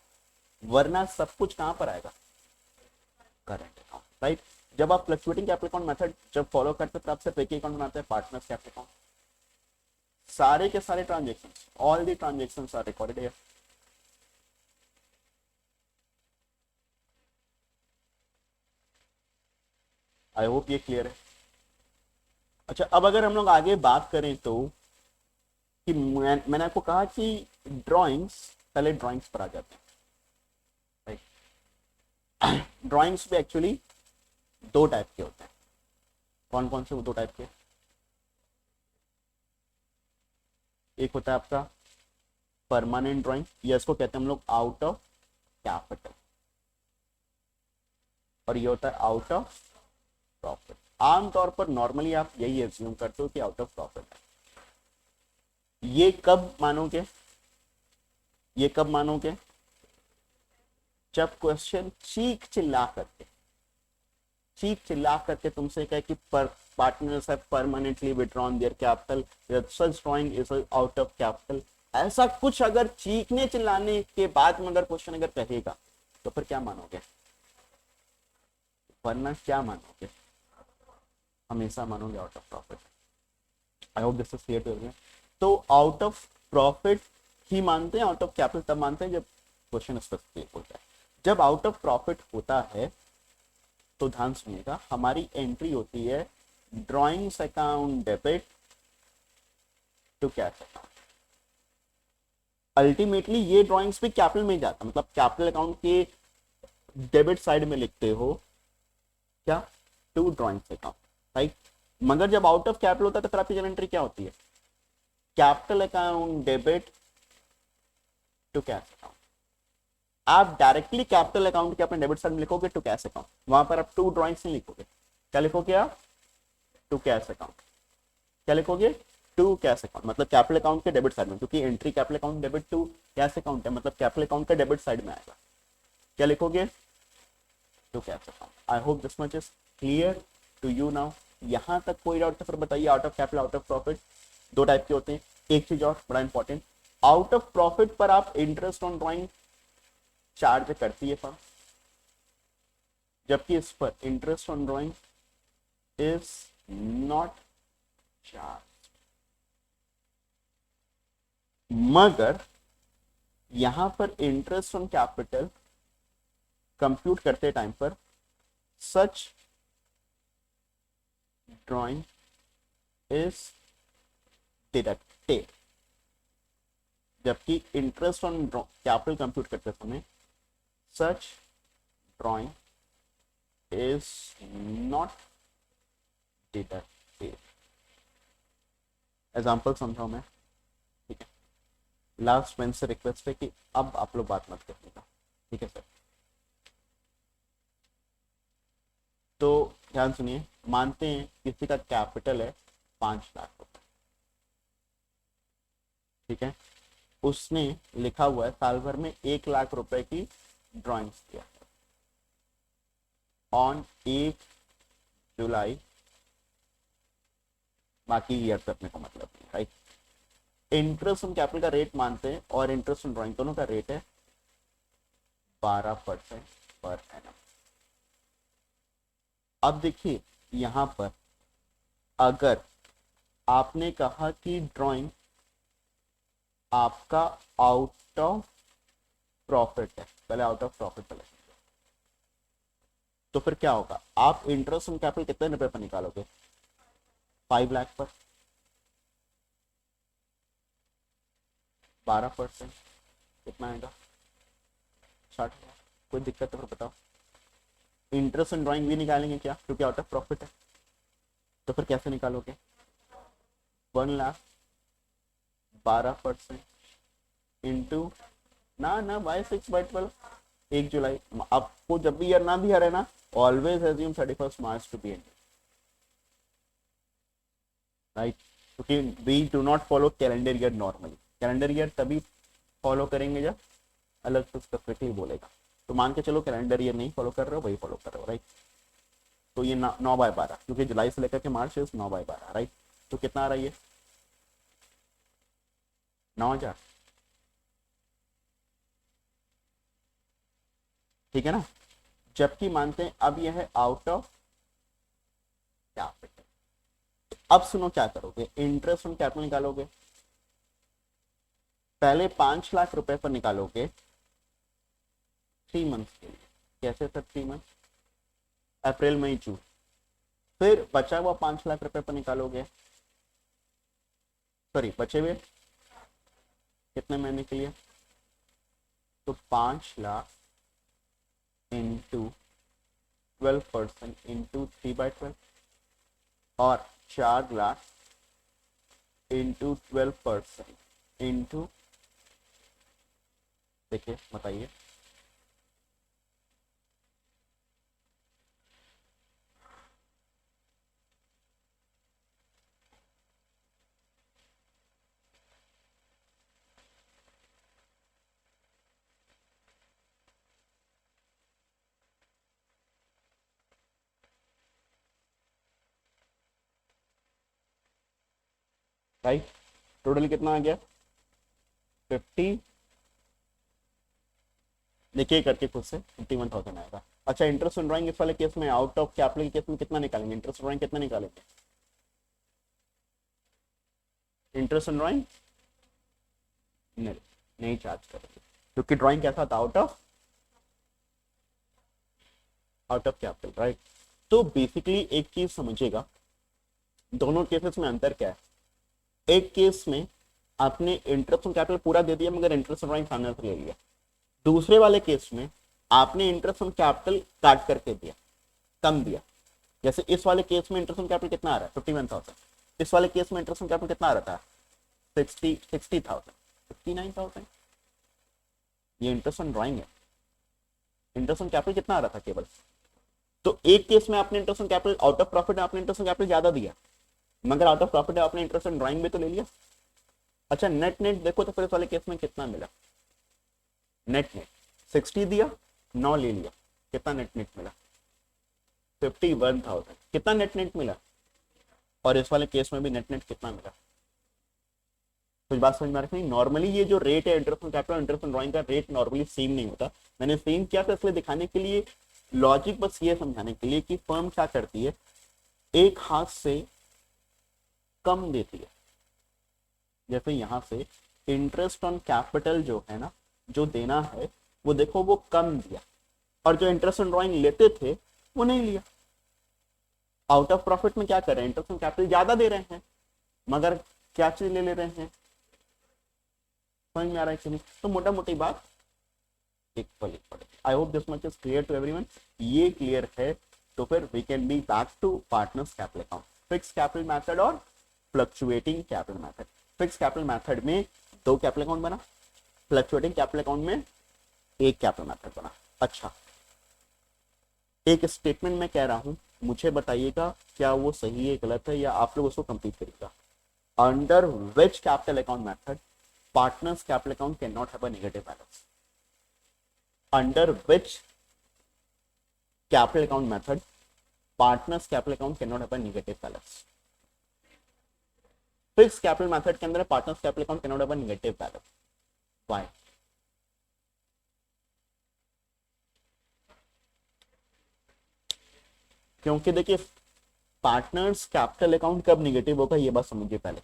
A: वरना सब कुछ कहां पर आएगा, करंट अकाउंट, राइट? जब आप फ्लक्चुएटिंग कैपिटल अकाउंट मेथड जब फॉलो करते हैं तो आप सिर्फ एक ही अकाउंट बनाते हैं, पार्टनर्स कैपिटल अकाउंट। सारे के सारे transactions, all the transactions are recorded here. I hope ये क्लियर है। अच्छा, अब अगर हम लोग आगे बात करें तो कि मैंने आपको कहा कि ड्राइंग्स, पहले ड्राइंग्स पर आ जाते हैं, राइट? ड्राइंग्स भी एक्चुअली दो टाइप के होते हैं। कौन कौन से वो दो टाइप के? एक होता है आपका परमानेंट ड्राइंग, या इसको कहते हैं हम लोग आउट ऑफ कैपिटल, और ये होता है आउट ऑफ प्रॉफिट। आमतौर पर नॉर्मली आप यही एज्यूम करते हो कि आउट ऑफ प्रॉफिट है। ये कब मानोगे, ये कब मानोगे, जब क्वेश्चन चीख चिल्ला करके तुमसे कहे कि partners have permanently withdrawn their capital, that such drawing is out of capital. ऐसा कुछ अगर चीखने चिल्लाने के बाद में अगर क्वेश्चन अगर कहेगा तो फिर क्या मानोगे? वरना क्या मानोगे? हमेशा मानोगे out of profit. I hope this is clear to everyone. तो आउट ऑफ प्रॉफिट ही मानते हैं, आउट ऑफ कैपिटल तब मानते हैं जब क्वेश्चन स्पेसिफिक होता है। जब आउट ऑफ प्रॉफिट होता है तो ध्यान सुनिएगा, हमारी एंट्री होती है drawings account debit to cash account. Ultimately ये ड्रॉइंग्स भी कैपिटल में जाता, मतलब कैपिटल अकाउंट के डेबिट साइड में लिखते हो क्या, टू ड्रॉइंग्स अकाउंट, राइट। मगर जब आउट ऑफ कैपिटल होता है तो फिर आपकी एंट्री क्या होती है? Capital account debit to cash account. आप डायरेक्टली कैपिटल अकाउंट के अपने डेबिट साइड में लिखोगे टू कैश अकाउंट, वहां पर आप टू ड्रॉइंग्स नहीं लिखोगे। क्या लिखोगे आप? To cash account. क्या लिखोगे? टू कैश अकाउंट, मतलब कैपिटल अकाउंट के डेबिट साइड में, क्योंकि entry capital account debit to cash account है, मतलब कैपिटल अकाउंट का डेबिट साइड में आएगा। क्या लिखोगे? To cash account. I hope this much is clear to you now. यहां तक कोई डाउट तो फिर बताइए। Out of capital, out of profit दो टाइप के होते हैं। एक चीज और बड़ा इंपॉर्टेंट, आउट ऑफ प्रॉफिट पर आप इंटरेस्ट ऑन ड्रॉइंग चार्ज करती है फर्म, जबकि इस पर interest on drawing is not charge. मगर यहां पर इंटरेस्ट ऑन कैपिटल कंप्यूट करते टाइम पर सच ड्रॉइंग इज डिडक्टेड, जबकि इंटरेस्ट ऑन कैपिटल कंप्यूट करते समय such drawing is not deducted. Example समझाऊं मैं, ठीक है। लास्ट मैन से रिक्वेस्ट है कि अब आप लोग बात मत करिएगा, ठीक है सर। तो ध्यान सुनिए, मानते हैं किसी का कैपिटल है 5 लाख रुपए, ठीक है। उसने लिखा हुआ है साल भर में 1 लाख रुपए की ड्राइंग्स किया ऑन 1 जुलाई, बाकी ईयर अपने को मतलब नहीं, राइट। इंटरेस्ट ऑन कैपिटल का रेट मानते हैं और इंटरेस्ट ऑन ड्राइंग दोनों का रेट है 12% पर एनम। अब देखिए यहां पर अगर आपने कहा कि ड्राइंग आपका आउट ऑफ प्रॉफिट है, पहले आउट ऑफ प्रॉफिट पहले, तो फिर क्या होगा? आप इंटरेस्ट ऑन कैपिटल कितने रुपए पर निकालोगे? 5 लाख पर 12% कितना आएगा? 60,000। कोई दिक्कत तो फिर बताओ। इंटरेस्ट ऑन ड्राइंग भी निकालेंगे क्या, क्योंकि आउट ऑफ प्रॉफिट है, तो फिर कैसे निकालोगे? 1 लाख 12% इंटू ना बाय 6/12, 1 जुलाई। आपको जब भी ईयर ना दिया रहे ना, always assume 31 March to be end, right. क्योंकि we do not follow calendar year normally. Calendar year तभी फॉलो करेंगे जब अलग से स्पेसिफिकली बोलेगा। तो मान के चलो कैलेंडर ईयर नहीं फॉलो कर रहे हो, वही फॉलो कर रहे हो, राइट। तो ये 9/12, क्योंकि जुलाई से लेकर के मार्च 9/12, राइट। तो कितना आ रहा है ये? 9,000, ठीक है ना। जबकि मानते हैं अब यह है आउट ऑफ कैपिटल। अब सुनो क्या करोगे, इंटरेस्ट ऑन कैपिटल निकालोगे, पहले 5 लाख रुपए पर निकालोगे 3 मंथ्स के लिए। कैसे सर 3 मंथ? अप्रैल मई जून। फिर बचा हुआ 5 लाख रुपए पर निकालोगे, सॉरी बचे हुए कितने महीने के लिए? तो 5 लाख इंटू 12% इंटू 3/12 और 4 लाख इंटू 12% इंटू, देखिए बताइए, राइट। टोटल कितना आ गया 50, देखिए करके खुद से 51,000 आएगा। अच्छा इंटरेस्ट ऑन ड्राइंग इस वाले केस में, आउट ऑफ कैपिटल के केस में कितना निकालेंगे, इंटरेस्ट ऑन ड्राइंग कितना निकालेंगे, इंटरेस्ट ऑन ड्राइंग नहीं, नहीं चार्ज करेंगे क्योंकि ड्राइंग कैसा था, आउट ऑफ कैपिटल, राइट। तो बेसिकली एक चीज समझिएगा, दोनों केसेस में अंतर क्या है। एक केस में आपने इंटरेस्ट ऑन कैपिटल पूरा दे दिया मगर इंटरेस्ट ऑन ड्राइंग सामने से ले लिया। दूसरे वाले केस में आपने इंटरेस्ट ऑन कैपिटल काट करके दिया, कम दिया। जैसे इस वाले केस में इंटरेस्ट ऑन कैपिटल कितना आ रहा है 51,000, इस वाले केस में इंटरेस्ट ऑन कैपिटल कितना आ रहा था 60,000, 59,000। ये इंटरेस्ट ऑन ड्राइंग है, इंटरेस्ट ऑन कैपिटल कितना आ रहा था केवल। तो एक केस में आपने interest on capital out of profit, आपने इंटरेस्ट ऑन कैपिटल ज्यादा दिया मगर आउट ऑफ प्रॉफिट आपने इंटरेस्ट ऑन ड्राइंग में तो ले लिया। अच्छा नेट नेट देखो तो फिर इस वाले केस में कितना मिला, नेट नेट 60 दिया 9 ले लिया, कितना नेट नेट मिला 51,000, कितना नेट नेट मिला। और इस वाले केस में भी नेट नेट कितना मिला, कुछ बात समझ में आ रही है। नॉर्मली ये जो रेट है interest on capital interest on drawing का रेट नॉर्मली सेम नहीं होता। मैंने सेम किया था इसलिए दिखाने के लिए, लॉजिक बस ये समझाने के लिए कि फर्म क्या करती है, एक हाथ से कम देती है। जैसे यहां से इंटरेस्ट ऑन कैपिटल जो है ना, जो देना है वो देखो वो कम दिया, और जो इंटरेस्ट ऑन ड्राइंग लेते थे वो नहीं लिया। आउट ऑफ प्रॉफिट में क्या कर रहे हैं, इंटरेस्ट ऑन कैपिटल ज्यादा दे रहे हैं मगर क्या चीज ले रहे हैं, समझ में आ रहा है कि नहीं। तो मोटा मोटी बात equal equal. I hope this much is clear to everyone. ये क्लियर है तो फिर we can be back to partners capital account, fix capital method और fluctuating capital method. Fix capital method में 2 कैपिटल अकाउंट बना, फ्लक्चुएटिंग कैपिटल अकाउंट में 1 कैपिटल मेथड बना। अच्छा एक स्टेटमेंट मैं कह रहा हूं, मुझे बताइएगा क्या वो सही है गलत है, या आप लोग उसको कंप्लीट करिएगा। Under which capital account method partners capital account cannot have a negative balance, under which capital account method partners capital account cannot have a negative balance। fixed capital method के अंदर partners capital account cannot have a negative balance, why? क्योंकि देखिए पार्टनर्स कैपिटल अकाउंट कब निगेटिव होगा ये बात समझिए पहले।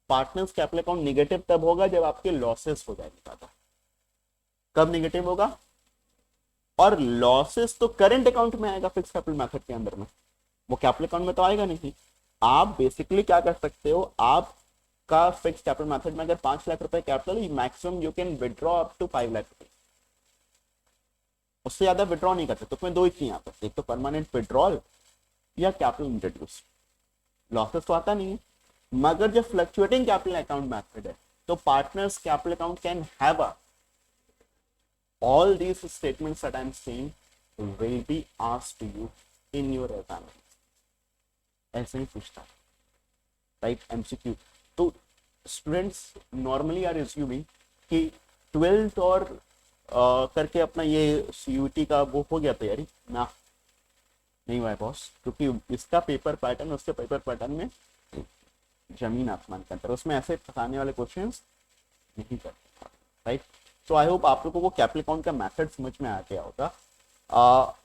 A: पार्टनर्स कैपिटल अकाउंट निगेटिव तब होगा जब आपके लॉसेस हो जाएंगे ज्यादा। कब निगेटिव होगा, और लॉसेस तो करंट अकाउंट में आएगा फिक्स कैपिटल मेथड के अंदर में, वो कैपिटल अकाउंट में तो आएगा नहीं। आप बेसिकली क्या कर सकते हो, आपका फिक्स कैपिटल मेथड में अगर 5 लाख रुपए capital, maximum you can withdraw up to 5 lakh रुपए, उससे ज्यादा विड्रॉ नहीं कर सकते। उसमें 2 ही चीज यहाँ पर, एक तो परमानेंट विड्रॉल या कैपिटल इंट्रोड्यूस। लॉसेस तो आता नहीं है, मगर जब फ्लक्चुएटिंग कैपिटल अकाउंट मेथड है तो partners capital account can have a, all these statements that I'm saying will be asked to you in your exam, ऐसे ही पूछता है राइट एमसीक्यू। तो स्टूडेंट्स नॉर्मली आर एज्यूमिंग कि 12th और करके अपना ये सीयूटी का वो हो गया तैयारी ना, नहीं हुआ है बॉस, क्योंकि इसका पेपर पैटर्न उसके पेपर पैटर्न में जमीन आसमान का अंतर, उसमें ऐसे फंसाने वाले क्वेश्चंस नहीं करते, राइट। तो आई होप आप लोगों को कैपिटल अकाउंट का मेथड समझ में आ गया होगा।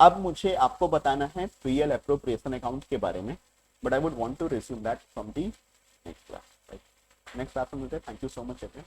A: अब मुझे आपको बताना है पीएल एप्रोप्रिएशन अकाउंट के बारे में, but I would want to receive that from the next class, right. Next class में मिलते हैं। Thank you so much everyone.